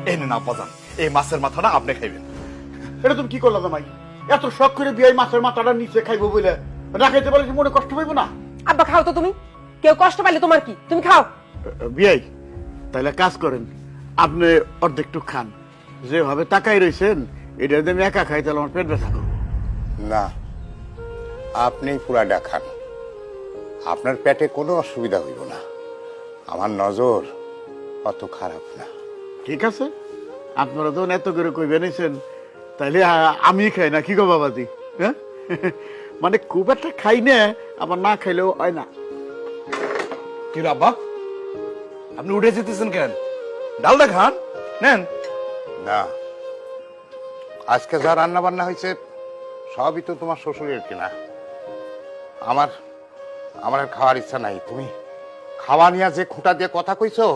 এই নেন আব্বাজান, এই মাছের মাথাটা আপনি খাইবেন। এটা তুমি কি করলা জামাই? এত শখ করে বিয়ে মাছের মাথাটা নিচে খাইবো বলে না খাইতে পারলে কি মনে কষ্ট পাইবো না? আব্বা খাও তো তুমি, কেউ কষ্ট পাইলে তোমার কি, তুমি খাও। বিয়াই তাইলে কাজ করেন, আপনি অর্ধেকটু খান। যেভাবে তাকাই রয়েছেন এটা যদি আমি একা খাই তাহলে আমার পেট ব্যথা করবো। না, আপনি পুরাটা খান, আপনার পেটে কোনো অসুবিধা হইব না। আমার নজর অত খারাপ না। ঠিক আছে, আপনারা তো এত করে কই বেনিয়েছেন, তাইলে আমি খাই না কি গো বাবাজি? হ্যাঁ মানে খুব একটা খাই না, আবার না খাইলেও হয় না। কি রে আব্বা, আপনি উঠে যেতেছেন কেন? ডালটা খান, নেন। না, আজকে যা রান্না বান্না হয়েছে সবই তো তোমার শ্বশুরের কিনা। আমার আর খাওয়ার ইচ্ছা নাই। তুমি খাওয়া নিয়ে যে খুঁটা দিয়ে কথা কইছো